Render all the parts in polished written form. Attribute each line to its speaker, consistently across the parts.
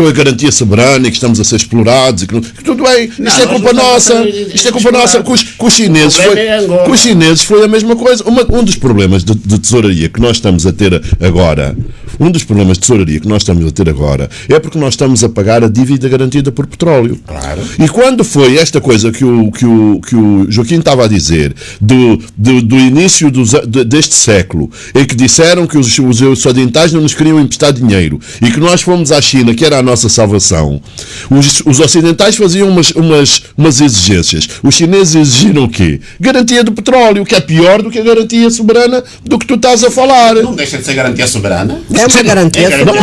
Speaker 1: que a garantia soberana e que estamos a ser explorados, e que tudo bem, isto é culpa nossa, com os chineses foi a mesma coisa. Um dos problemas de tesouraria que nós estamos a ter agora, é porque nós estamos a pagar a dívida garantida por petróleo.
Speaker 2: Claro.
Speaker 1: E quando foi esta coisa que o Joaquim estava a dizer, do início deste século, em que disseram que os ocidentais não nos queriam emprestar dinheiro e que nós fomos à China, que era a nossa salvação, os ocidentais faziam umas exigências. Os chineses exigiram o quê? Garantia do petróleo, que é pior do que a garantia soberana do que tu estás a falar.
Speaker 2: Não deixa de ser garantia soberana.
Speaker 3: É uma garantia soberana.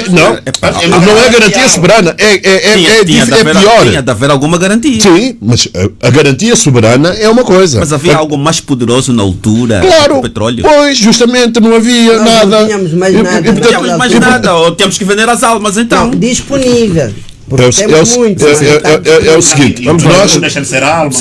Speaker 1: Não é garantia soberana, é pior.
Speaker 4: Tinha de haver alguma garantia.
Speaker 1: Sim, mas a garantia soberana é uma coisa.
Speaker 4: Mas havia algo mais poderoso na altura do petróleo?
Speaker 1: Pois, justamente, não havia nada.
Speaker 3: Não tínhamos mais nada.
Speaker 4: Não tínhamos mais nada, ou temos que vender as almas, então.
Speaker 3: Não, disponível.
Speaker 1: É o seguinte, nós...
Speaker 2: Deixa de ser alma.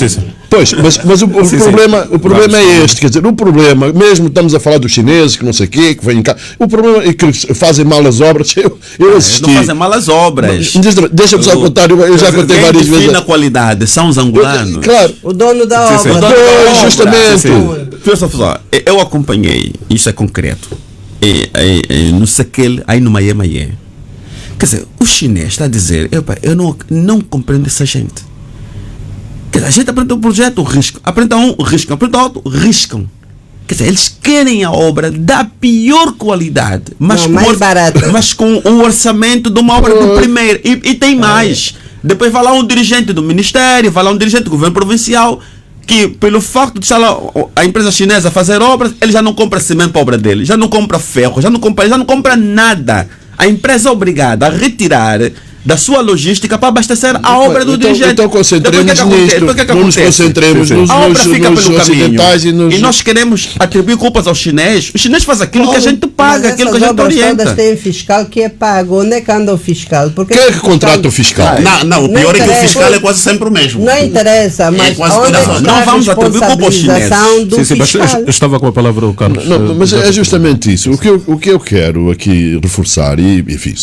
Speaker 1: Pois, mas o problema é este, quer dizer, o problema, mesmo estamos a falar dos chineses, que não sei o quê, que vêm cá, o problema é que fazem mal as obras, eu assisti.
Speaker 4: Não fazem mal as obras.
Speaker 1: Deixa-me só contar, eu já contei várias vezes.
Speaker 4: Na qualidade, são os angolanos.
Speaker 1: Claro.
Speaker 3: O dono da obra.
Speaker 1: Pois, justamente.
Speaker 4: Eu acompanhei, isso é concreto, no Saquel, aí no Maiê. Quer dizer, o chinês está a dizer, eu não compreendo essa gente. Quer dizer, a gente aprende um projeto, riscam. Aprende um, riscam. Aprende outro, riscam. Quer dizer, eles querem a obra da pior qualidade, mas, mas com o orçamento de uma obra do primeiro. E tem mais. Depois vai lá um dirigente do ministério, vai lá um dirigente do governo provincial, que pelo facto de estar lá a empresa chinesa fazer obras, ele já não compra cimento para a obra dele, já não compra ferro, já não compra nada. A empresa é obrigada a retirar da sua logística para abastecer a obra do dirigente.
Speaker 1: Então concentremos nisto, não nos concentremos nos ocidentais
Speaker 4: e nós queremos atribuir culpas ao chinês. O chinês faz aquilo que a gente paga, aquilo que a gente orienta.
Speaker 3: Todas têm fiscal que é pago. Onde é que anda o fiscal?
Speaker 1: Quem é que contrata o fiscal?
Speaker 2: Não, o pior é que o fiscal é quase sempre o mesmo.
Speaker 3: Não interessa, mas
Speaker 4: não vamos atribuir culpa aos chineses.
Speaker 5: Eu estava com a palavra o Carlos.
Speaker 1: Mas é justamente isso. O que eu quero aqui reforçar, e enfim,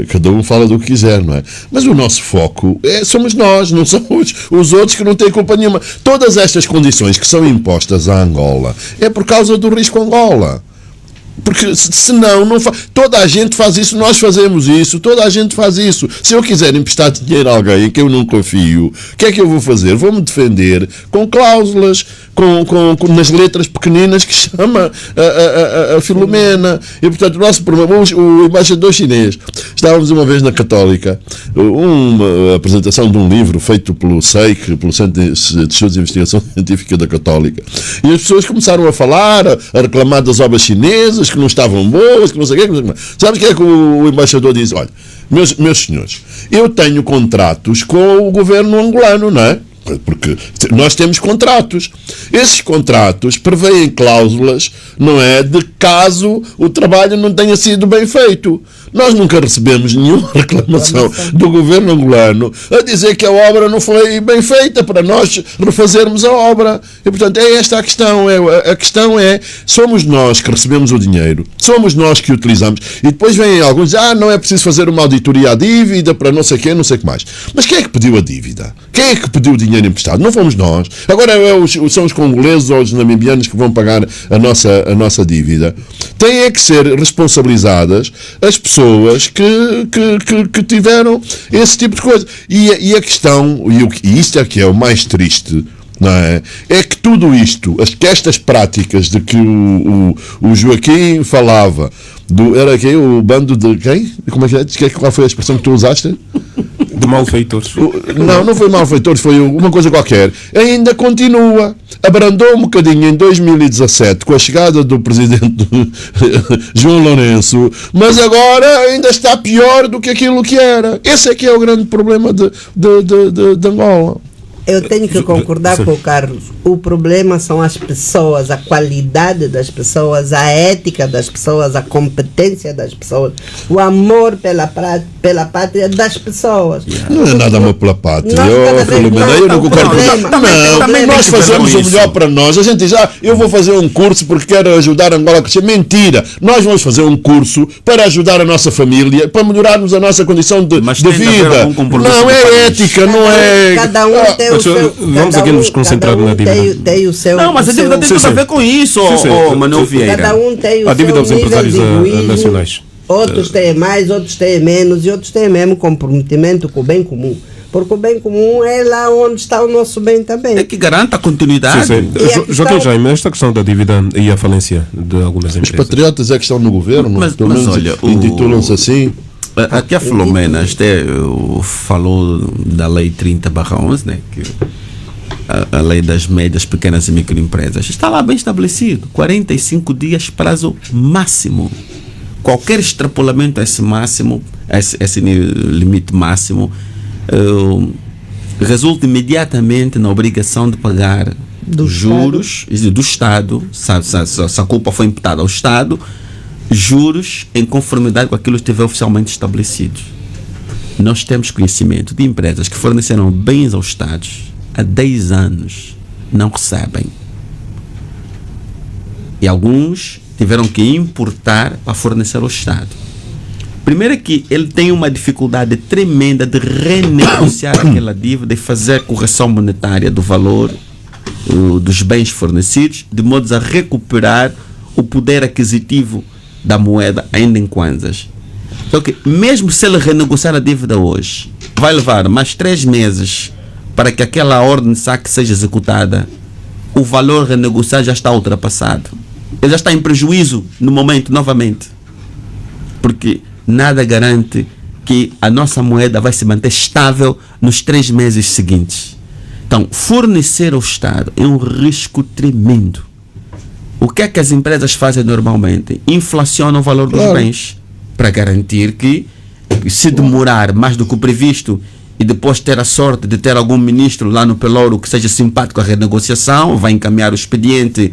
Speaker 1: cada um fala do que quiser, não é? Mas o nosso foco somos nós, não são os outros que não têm culpa nenhuma. Todas estas condições que são impostas à Angola é por causa do risco Angola. Porque senão toda a gente faz isso, nós fazemos isso, toda a gente faz isso. Se eu quiser emprestar dinheiro a alguém em que eu não confio, o que é que eu vou fazer? Vou-me defender com cláusulas, nas letras pequeninas que chama a Filomena. E portanto o nosso problema, o embaixador chinês, estávamos uma vez na Católica, uma apresentação de um livro feito pelo SEIC, pelo Centro de Estudos de Investigação Científica da Católica, e as pessoas começaram a falar, a reclamar das obras chinesas, que não estavam boas, que não sei o quê. Sabes o que é que o embaixador diz? Olha, meus senhores, eu tenho contratos com o governo angolano, não é? Porque nós temos contratos. Esses contratos prevêem cláusulas, não é? De caso o trabalho não tenha sido bem feito. Nós nunca recebemos nenhuma reclamação do governo angolano a dizer que a obra não foi bem feita para nós refazermos a obra. E, portanto, é esta a questão. A questão é, somos nós que recebemos o dinheiro, somos nós que utilizamos. E depois vêm alguns, não é preciso fazer uma auditoria à dívida para não sei quem, não sei o que mais. Mas quem é que pediu a dívida? Quem é que pediu o dinheiro emprestado? Não fomos nós. Agora são os congoleses ou os namibianos que vão pagar a nossa dívida. Têm é que ser responsabilizadas as pessoas que tiveram esse tipo de coisa. E a questão, e isto é que é o mais triste, não é? É que tudo isto, que estas práticas de que o Joaquim falava, era quem? O bando de quem? Como é que é? Qual foi a expressão que tu usaste?
Speaker 5: De malfeitores.
Speaker 1: Não foi malfeitores, foi uma coisa qualquer. Ainda continua. Abrandou um bocadinho em 2017 com a chegada do presidente João Lourenço, mas agora ainda está pior do que aquilo que era. Esse é que é o grande problema de Angola.
Speaker 3: Eu tenho que concordar com o Carlos. O problema são as pessoas, a qualidade das pessoas, a ética das pessoas, a competência das pessoas, o amor pela pátria das pessoas.
Speaker 1: Não é nada amor pela pátria.
Speaker 3: Nós cada vez
Speaker 1: Filomena, eu não concordo.
Speaker 4: Também
Speaker 1: Nós
Speaker 4: tem que
Speaker 1: fazemos
Speaker 4: ver
Speaker 1: o
Speaker 4: com
Speaker 1: melhor
Speaker 4: isso.
Speaker 1: para nós. A gente diz, eu vou fazer um curso porque quero ajudar Angola a crescer. Mentira! Nós vamos fazer um curso para ajudar a nossa família, para melhorarmos a nossa condição de
Speaker 4: Mas tem de haver
Speaker 1: vida.
Speaker 4: algum compromisso
Speaker 1: Não
Speaker 4: do
Speaker 1: é
Speaker 4: país.
Speaker 1: ética, não é.
Speaker 3: Cada um tem o
Speaker 5: mas,
Speaker 3: seu.
Speaker 5: vamos
Speaker 3: cada
Speaker 5: aqui
Speaker 3: um-
Speaker 5: nos concentrar
Speaker 3: cada um
Speaker 5: na dívida.
Speaker 3: Tem o seu.
Speaker 4: Não, mas a
Speaker 3: o
Speaker 4: dívida
Speaker 3: seu-
Speaker 4: tem
Speaker 5: Sim,
Speaker 4: tudo a
Speaker 5: sim.
Speaker 4: ver com isso,
Speaker 5: Sim, sim.
Speaker 4: Manuel Vieira.
Speaker 3: Cada um tem o
Speaker 5: A dívida
Speaker 3: seu
Speaker 5: aos
Speaker 3: nível
Speaker 5: empresários
Speaker 3: de egoísmo,
Speaker 5: nacionais.
Speaker 3: Outros têm mais, outros têm menos e outros têm mesmo comprometimento com o bem comum. Porque o bem comum é lá onde está o nosso bem também.
Speaker 4: É que garanta a continuidade.
Speaker 5: Sim, sim.
Speaker 3: E a questão-
Speaker 5: Joaquim Jaime, esta questão da dívida e a falência de algumas
Speaker 1: Os
Speaker 5: empresas.
Speaker 1: patriotas é que estão no governo,
Speaker 4: Mas
Speaker 1: pelo menos
Speaker 4: olha,
Speaker 1: intitulam-se assim.
Speaker 4: Aqui a Filomena falou da lei 30/11, né? Que a lei das médias, pequenas e microempresas. Está lá bem estabelecido. 45 dias prazo máximo. Qualquer extrapolamento a esse máximo, esse limite máximo, resulta imediatamente na obrigação de pagar
Speaker 3: Do
Speaker 4: juros do Estado, se a culpa foi imputada ao Estado, juros em conformidade com aquilo que estiver oficialmente estabelecido. Nós temos conhecimento de empresas que forneceram bens aos Estados há 10 anos, não recebem. E alguns tiveram que importar para fornecer ao Estado. Primeiro é que ele tem uma dificuldade tremenda de renegociar aquela dívida e fazer correção monetária do valor dos bens fornecidos, de modo a recuperar o poder aquisitivo da moeda ainda em kwanzas. Então, mesmo se ele renegociar a dívida hoje, vai levar mais 3 meses para que aquela ordem de saque seja executada. O valor renegociado já está ultrapassado. Ele já está em prejuízo no momento, novamente. Porque nada garante que a nossa moeda vai se manter estável nos 3 meses seguintes. Então, fornecer ao Estado é um risco tremendo. O que é que as empresas fazem normalmente? Inflacionam o valor dos bens para garantir que, se demorar mais do que o previsto e depois ter a sorte de ter algum ministro lá no Pelouro que seja simpático à renegociação, vai encaminhar o expediente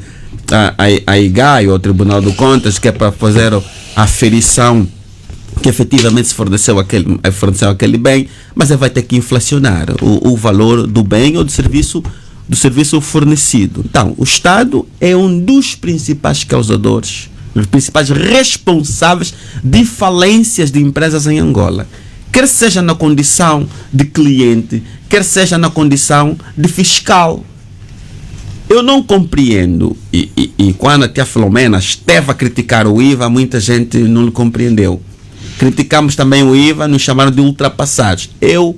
Speaker 4: à IGAI ou ao Tribunal de Contas, que é para fazer a aferição que efetivamente se forneceu aquele bem, mas ele vai ter que inflacionar o valor do bem ou do serviço fornecido. Então, o Estado é um dos principais causadores, os principais responsáveis de falências de empresas em Angola. Quer seja na condição de cliente, quer seja na condição de fiscal. Eu não compreendo, e quando a tia Filomena esteve a criticar o IVA, muita gente não lhe compreendeu. Criticamos também o IVA, nos chamaram de ultrapassados. Eu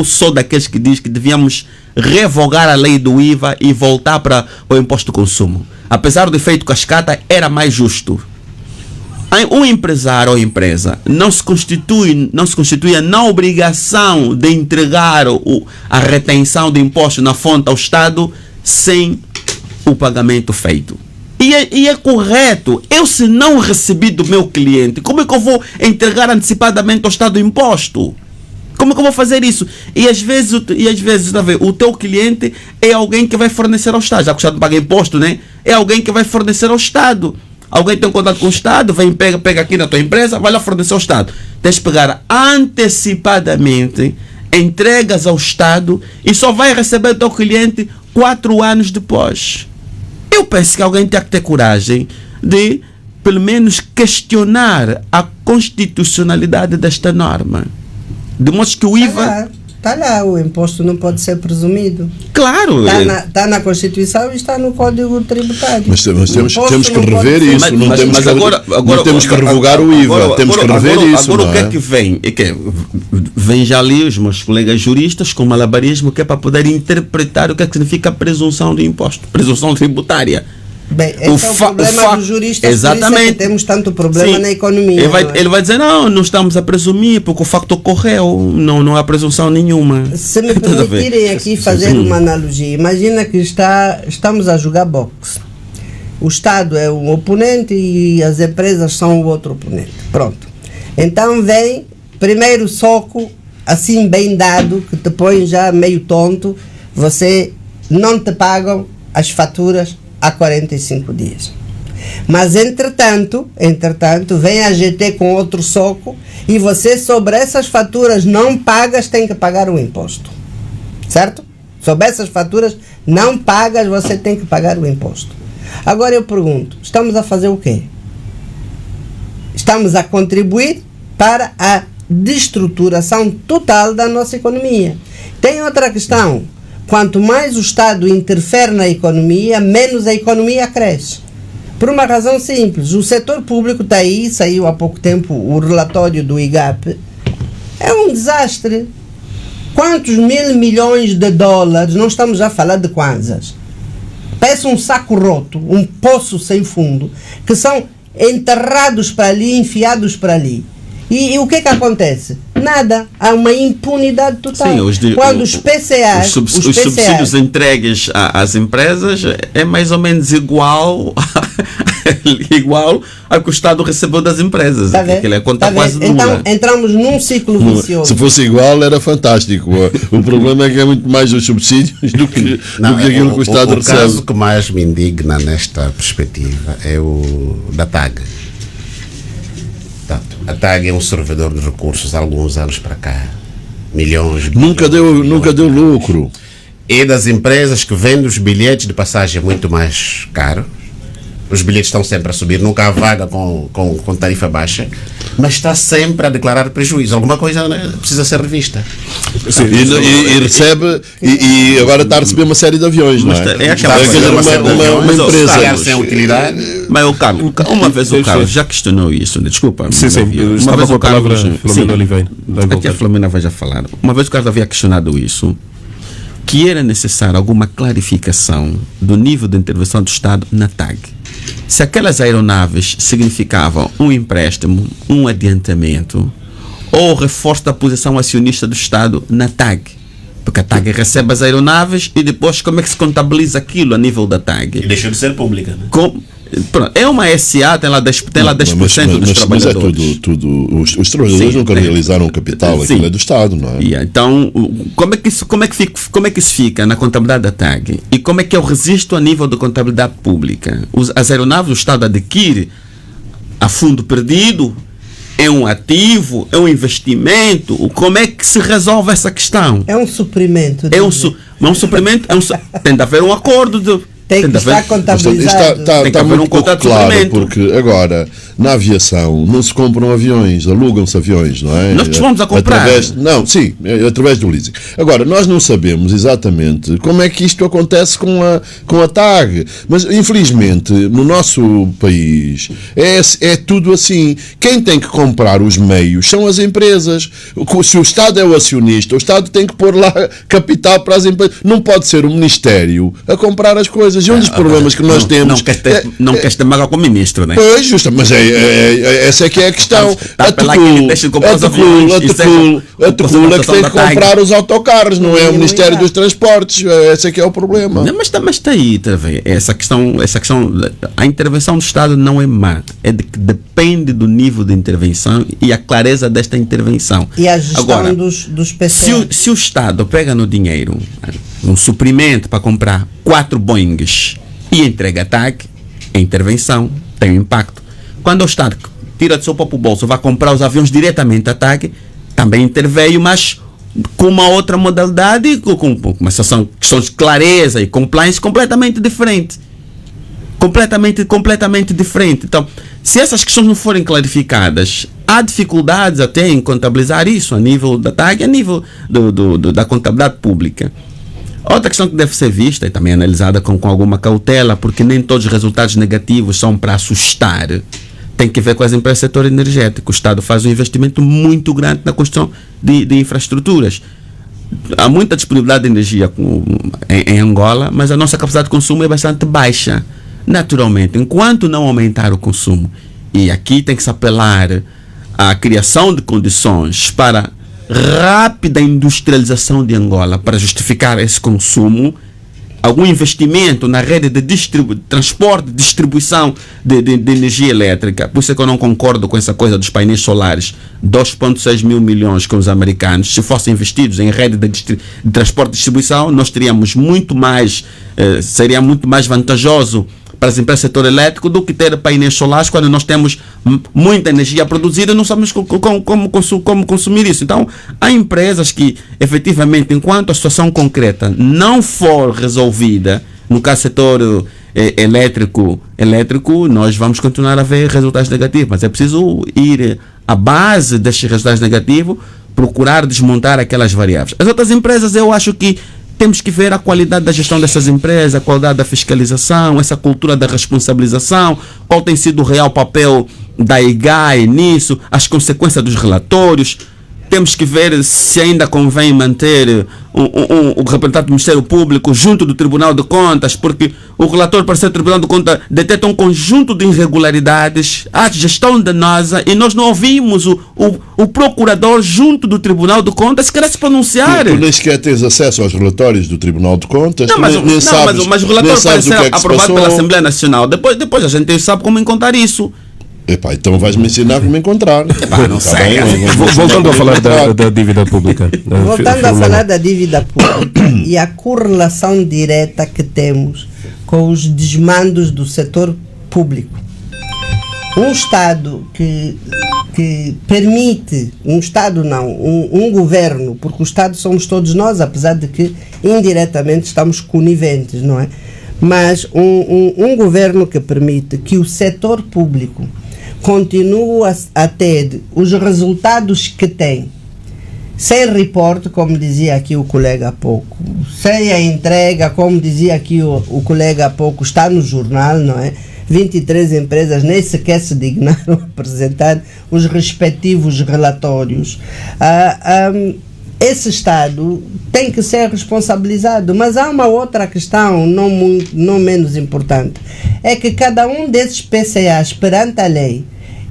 Speaker 4: sou daqueles que diz que devíamos revogar a lei do IVA e voltar para o imposto de consumo. Apesar do efeito cascata, era mais justo. Um empresário ou empresa não se constituía na obrigação de entregar a retenção de imposto na fonte ao Estado sem o pagamento feito. E é correto. Eu, se não recebi do meu cliente, como é que eu vou entregar antecipadamente ao Estado o imposto? Como é que eu vou fazer isso? E às vezes tá vendo, o teu cliente é alguém que vai fornecer ao Estado. Já que o Estado paga imposto, né? É alguém que vai fornecer ao Estado. Alguém tem um contato com o Estado, vem, pega aqui na tua empresa, vai lá fornecer ao Estado. Tens que pegar antecipadamente, entregas ao Estado e só vai receber o teu cliente 4 anos depois. Eu penso que alguém tem que ter coragem de, pelo menos, questionar a constitucionalidade desta norma. De modo que o IVA...
Speaker 3: Está lá, o imposto não pode ser presumido.
Speaker 4: Claro.
Speaker 3: Está na Constituição e está no Código Tributário.
Speaker 1: Mas temos que
Speaker 3: não
Speaker 1: rever
Speaker 3: pode ser-
Speaker 1: isso, não
Speaker 4: Mas
Speaker 1: temos que
Speaker 4: agora
Speaker 1: revogar o IVA, temos que rever isso.
Speaker 4: Agora
Speaker 1: não
Speaker 4: o que é que vem? Vem já ali os meus colegas juristas com malabarismo, que é para poder interpretar o que é que significa presunção de imposto, presunção tributária.
Speaker 3: Bem, esse é o problema dos juristas,
Speaker 4: exatamente.
Speaker 3: por isso é que temos tanto problema
Speaker 4: Sim.
Speaker 3: na economia.
Speaker 4: Ele vai dizer, não estamos a presumir, porque o facto ocorreu, não há presunção nenhuma.
Speaker 3: Se me
Speaker 4: Estás a ver?
Speaker 3: permitirem aqui fazer uma analogia, imagina que estamos a jogar boxe. O Estado é um oponente e as empresas são o outro oponente. Pronto. Então vem, primeiro soco, assim bem dado, que te põe já meio tonto, você não te pagam as faturas há 45 dias. Mas entretanto, vem a GT com outro soco e você sobre essas faturas não pagas, tem que pagar o imposto. Certo? Sobre essas faturas não pagas, você tem que pagar o imposto. Agora eu pergunto, estamos a fazer o quê? Estamos a contribuir para a destruturação total da nossa economia. Tem outra questão. Quanto mais o Estado interfere na economia, menos a economia cresce. Por uma razão simples. O setor público está aí, saiu há pouco tempo o relatório do IGAP. É um desastre. Quantos mil milhões de dólares, não estamos a falar de kwanzas, parece um saco roto, um poço sem fundo, que são enterrados para ali, enfiados para ali. E o que acontece? Nada. Há uma impunidade total.
Speaker 4: Sim,
Speaker 3: quando os PCAs...
Speaker 4: Os subsídios entregues às empresas é mais ou menos igual ao que o Estado recebeu das empresas.
Speaker 3: Tá
Speaker 4: Aquilo é conta quase nula.
Speaker 3: Então entramos num ciclo vicioso.
Speaker 1: Se fosse igual era fantástico. O problema é que é muito mais os subsídios do que aquilo que o Estado recebe.
Speaker 2: O caso que mais me indigna nesta perspectiva é o da TAG. A TAG é um servidor de recursos há alguns anos para cá. Milhões.
Speaker 1: Nunca deu lucro.
Speaker 2: E das empresas que vendem os bilhetes de passagem muito mais caros. Os bilhetes estão sempre a subir, nunca há vaga com tarifa baixa, mas está sempre a declarar prejuízo. Alguma coisa, né, precisa ser revista.
Speaker 1: Sim, e recebe, e agora está a receber uma série de aviões, não é?
Speaker 4: É aquela
Speaker 1: uma empresa.
Speaker 2: Sem utilidade.
Speaker 4: Mas o Carlos, uma vez o Carlos já questionou isso, né? Desculpa.
Speaker 5: Sim, estava com a palavra Filomena Oliveira.
Speaker 4: Aqui a Filomena vai já falar. Uma vez o Carlos havia questionado isso, que era necessário alguma clarificação do nível de intervenção do Estado na TAG. Se aquelas aeronaves significavam um empréstimo, um adiantamento ou reforço da posição acionista do Estado na TAG. Porque a TAG recebe as aeronaves e depois como é que se contabiliza aquilo a nível da TAG?
Speaker 2: E deixou de ser pública, né?
Speaker 4: É uma SA, tem lá 10% dos trabalhadores.
Speaker 1: Os trabalhadores nunca realizaram capital, aquilo é do Estado, não é?
Speaker 4: Então, como é que isso fica na contabilidade da TAG? E como é que é o registro a nível da contabilidade pública? As aeronaves, o Estado adquire a fundo perdido, é um ativo, é um investimento. Como é que se resolve essa questão?
Speaker 3: É um suprimento.
Speaker 4: É um suprimento, tem de haver um acordo
Speaker 3: tem que estar contabilizado.
Speaker 1: Está muito pouco claro, porque agora, na aviação, não se compram aviões, alugam-se aviões, não é?
Speaker 4: Nós vamos a comprar.
Speaker 1: Através do leasing. Agora, nós não sabemos exatamente como é que isto acontece com a TAG, mas infelizmente, no nosso país, é tudo assim. Quem tem que comprar os meios são as empresas. Se o Estado é o acionista, o Estado tem que pôr lá capital para as empresas. Não pode ser o Ministério a comprar as coisas. E um dos problemas que nós temos...
Speaker 4: Não queres ter maga com o ministro, né?
Speaker 1: Pois, justo, mas essa é que é a questão. A Tecul é que tem que comprar os autocarros, não é o Ministério dos Transportes. Esse é que é o problema.
Speaker 4: Mas está aí, essa questão, a intervenção do Estado não é má. É de que depende do nível de intervenção e a clareza desta intervenção.
Speaker 3: E a gestão agora, dos PCA.
Speaker 4: Se o Estado pega no dinheiro um suprimento para comprar 4 Boeings e entrega a TAG, a intervenção tem um impacto. Quando o Estado tira do seu próprio bolso, vai comprar os aviões diretamente à TAG, também interveio, mas com uma outra modalidade, com uma situação, questões de clareza e compliance completamente diferente. Completamente diferente. Então, se essas questões não forem clarificadas, há dificuldades até em contabilizar isso a nível da TAG, a nível da contabilidade pública. Outra questão que deve ser vista e também analisada com alguma cautela, porque nem todos os resultados negativos são para assustar, tem que ver com as empresas do setor energético. O Estado faz um investimento muito grande na construção de infraestruturas. Há muita disponibilidade de energia em Angola, mas a nossa capacidade de consumo é bastante baixa. Naturalmente, enquanto não aumentar o consumo, e aqui tem que se apelar à criação de condições para rápida industrialização de Angola para justificar esse consumo, algum investimento na rede de transporte, distribuição de energia elétrica. Por isso é que eu não concordo com essa coisa dos painéis solares. 2,6 mil milhões com os americanos, se fossem investidos em rede de transporte e distribuição, nós teríamos muito mais, seria muito mais vantajoso para as empresas do setor elétrico do que ter painéis solares quando nós temos muita energia produzida e não sabemos como consumir isso. Então, há empresas que, efetivamente, enquanto a situação concreta não for resolvida, no caso do setor elétrico, nós vamos continuar a ver resultados negativos, mas é preciso ir à base destes resultados negativos, procurar desmontar aquelas variáveis. As outras empresas, eu acho que temos que ver a qualidade da gestão dessas empresas, a qualidade da fiscalização, essa cultura da responsabilização, qual tem sido o real papel da IGAE nisso, as consequências dos relatórios. Temos que ver se ainda convém manter o representante do Ministério Público junto do Tribunal de Contas, porque o relator para ser Tribunal de Contas detecta um conjunto de irregularidades, a gestão danosa, e nós não ouvimos o procurador junto do Tribunal de Contas querer se pronunciar.
Speaker 1: Tu nem sequer tens acesso aos relatórios do Tribunal de Contas.
Speaker 4: Não, mas o relatório pode ser aprovado pela Assembleia Nacional. Depois a gente sabe como encontrar isso.
Speaker 1: Epá, então vais-me ensinar como encontrar.
Speaker 4: Epá, não sei.
Speaker 5: Voltando a falar da dívida pública.
Speaker 3: Voltando a falar da dívida pública e a correlação direta que temos com os desmandos do setor público. Um Estado que permite, um governo, porque o Estado somos todos nós, apesar de que indiretamente estamos coniventes, não é? Mas um governo que permite que o setor público continua a ter os resultados que tem, sem reporte, como dizia aqui o colega há pouco, sem a entrega, como dizia aqui o colega há pouco, está no jornal, não é? 23 empresas nem sequer se dignaram a apresentar os respectivos relatórios. Esse Estado tem que ser responsabilizado, mas há uma outra questão não menos importante, é que cada um desses PCAs perante a lei,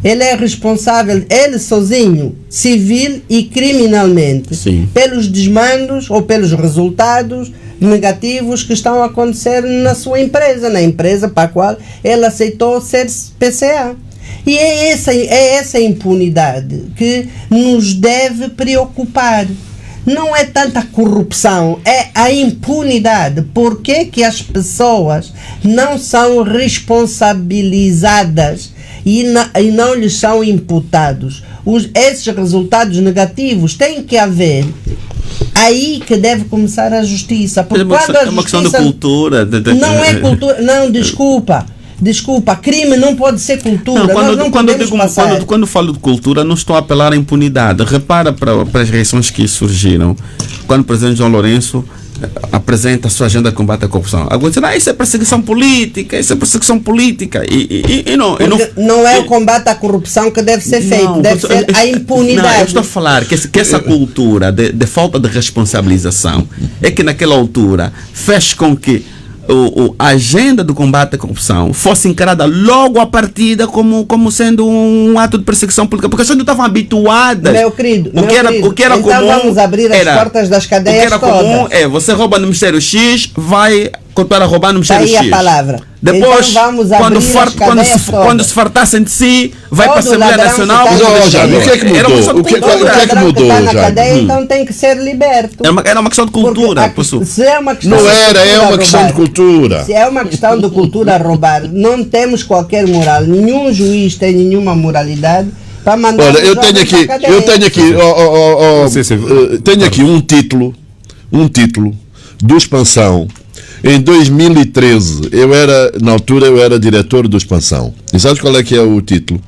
Speaker 3: ele é responsável, ele sozinho, civil e criminalmente,
Speaker 4: sim,
Speaker 3: pelos desmandos ou pelos resultados negativos que estão a acontecer na sua empresa, na empresa para a qual ele aceitou ser PCA. E é essa impunidade que nos deve preocupar. Não é tanta corrupção, é a impunidade. Por que as pessoas não são responsabilizadas e não lhes são imputados? Esses resultados negativos têm que haver. Aí que deve começar a justiça. Porque
Speaker 4: é uma questão de cultura.
Speaker 3: Não é cultura. Não, desculpa, crime não pode ser cultura.
Speaker 4: Quando falo de cultura, não estou a apelar à impunidade. Repara para as reações que surgiram quando o presidente João Lourenço apresenta a sua agenda de combate à corrupção. Alguns dizem, isso é perseguição política, não
Speaker 3: é o combate à corrupção que deve ser feito, deve ser a impunidade.
Speaker 4: Não, eu estou a falar que essa cultura de falta de responsabilização é que naquela altura fez com que a agenda do combate à corrupção fosse encarada logo à partida como sendo um ato de perseguição política, porque as pessoas não estavam habituadas.
Speaker 3: Meu querido,
Speaker 4: o que era
Speaker 3: então
Speaker 4: comum,
Speaker 3: vamos abrir as portas das cadeias.
Speaker 4: O que era comum é, você rouba no Ministério X, vai continuar a roubar no Ministério X.
Speaker 3: Aí a palavra.
Speaker 4: Depois,
Speaker 3: então vamos abrir
Speaker 4: quando se fartassem de si, vai para a Assembleia Nacional.
Speaker 1: Mas, o que é que mudou? O que é que mudou,
Speaker 3: na cadeia, então tem que ser liberto.
Speaker 4: Era uma questão de cultura.
Speaker 3: Se é uma questão
Speaker 1: é uma questão de cultura.
Speaker 3: Se é uma questão de cultura roubar, não temos qualquer moral. Nenhum juiz tem nenhuma moralidade para mandar.
Speaker 1: Olha, eu tenho aqui um título do Expansão. Em 2013, na altura eu era diretor do Expansão. E sabes qual é que é o título?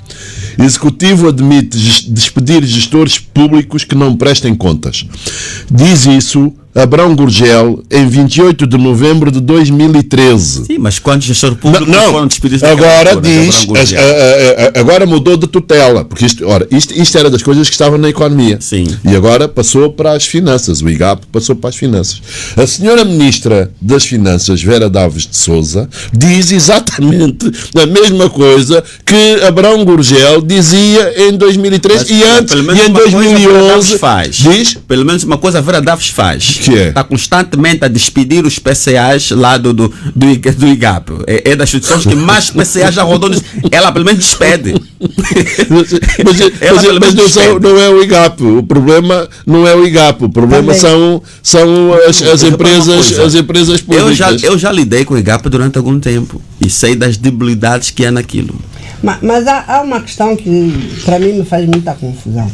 Speaker 1: Executivo admite despedir gestores públicos que não prestem contas. Diz isso Abrão Gurgel em 28 de novembro de 2013.
Speaker 4: Sim, mas quantos gestores públicos foram despedidos?
Speaker 1: Agora mudou de tutela, porque isto era das coisas que estavam na economia.
Speaker 4: Sim.
Speaker 1: E agora passou para as finanças, o IGAP passou para as finanças. A senhora Ministra das Finanças, Vera Daves de Sousa, diz exatamente a mesma coisa que Abrão Gurgel dizia em 2013 e em 2011.
Speaker 4: Diz? Pelo menos uma coisa a Vera Daves faz.
Speaker 1: que é?
Speaker 4: Está constantemente a despedir os PCAs lá do IGAP. É das instituições que mais PCAs já rodou. Ela pelo menos despede.
Speaker 1: Mas não é o IGAP. O problema não é o IGAP. O problema são as empresas públicas.
Speaker 4: Eu já lidei com o IGAP durante algum tempo e sei das debilidades que há naquilo.
Speaker 3: Mas há uma questão que para mim me faz muita confusão.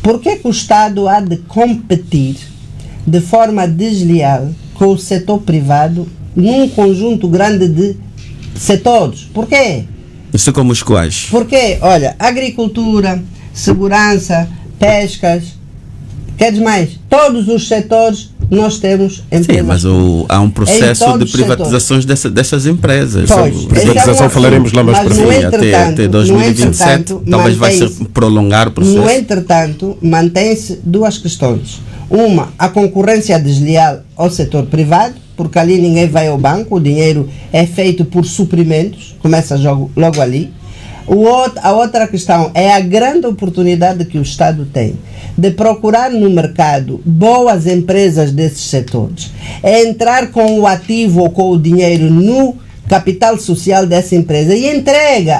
Speaker 3: Por que o Estado há de competir de forma desleal com o setor privado num conjunto grande de setores? Por quê?
Speaker 4: Isso como os quais?
Speaker 3: Porque, olha, agricultura, segurança, pescas, queres mais? Todos os setores nós temos empresas.
Speaker 4: Sim, mas há um processo de privatizações dessas empresas.
Speaker 5: Privatização falaremos lá mais para frente.
Speaker 4: Até 2027, talvez vai ser prolongar o processo.
Speaker 3: No entretanto, mantém-se duas questões. Uma, a concorrência desleal ao setor privado, porque ali ninguém vai ao banco, o dinheiro é feito por suprimentos, começa logo ali. A outra questão é a grande oportunidade que o Estado tem de procurar no mercado boas empresas desses setores, é entrar com o ativo ou com o dinheiro no capital social dessa empresa e entregue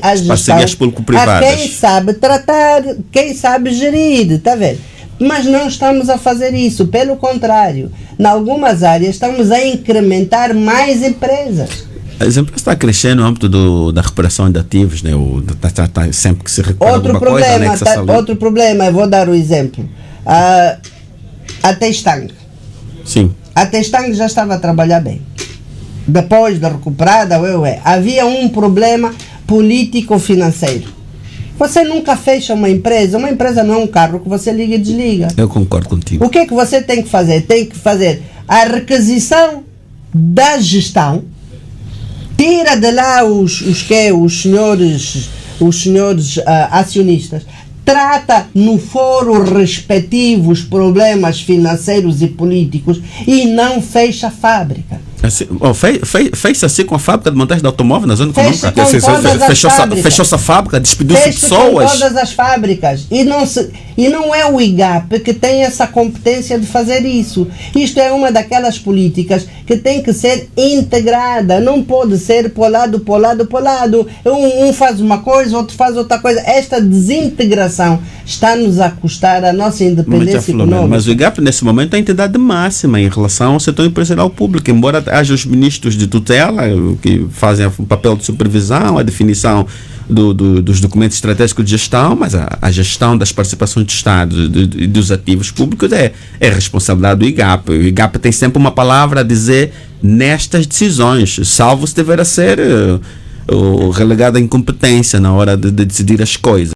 Speaker 3: a gestão a quem sabe tratar, quem sabe gerir, está vendo? Mas não estamos a fazer isso, pelo contrário, em algumas áreas estamos a incrementar mais empresas.
Speaker 4: As empresas estão crescendo no âmbito da recuperação de ativos, né? Sempre que se recupera alguma coisa, anexa essa lei.
Speaker 3: Outro problema, eu vou dar o exemplo. A Testang.
Speaker 4: Sim.
Speaker 3: A Testang já estava a trabalhar bem. Depois da recuperada, havia um problema político-financeiro. Você nunca fecha uma empresa não é um carro que você liga e desliga.
Speaker 4: Eu concordo contigo.
Speaker 3: O que é que você tem que fazer? Tem que fazer a requisição da gestão, tira de lá os senhores acionistas, trata no foro respectivo os problemas financeiros e políticos e não fecha a fábrica.
Speaker 4: Assim, fez assim com a fábrica de montagem de automóvel na zona econômica. Fechou-se a fábrica, despediu-se pessoas.
Speaker 3: Com todas as fábricas. E não é o IGAP que tem essa competência de fazer isso. Isto é uma daquelas políticas que tem que ser integrada. Não pode ser por lado. Um faz uma coisa, outro faz outra coisa. Esta desintegração está-nos a custar a nossa independência econômica.
Speaker 4: Mas o IGAP, nesse momento, é a entidade máxima em relação ao setor empresarial público. Embora haja os ministros de tutela que fazem o papel de supervisão, a definição dos documentos estratégicos de gestão, mas a gestão das participações de Estado e dos ativos públicos é responsabilidade do IGAP. O IGAP tem sempre uma palavra a dizer nestas decisões, salvo se deverá ser relegado à incompetência na hora de decidir as coisas.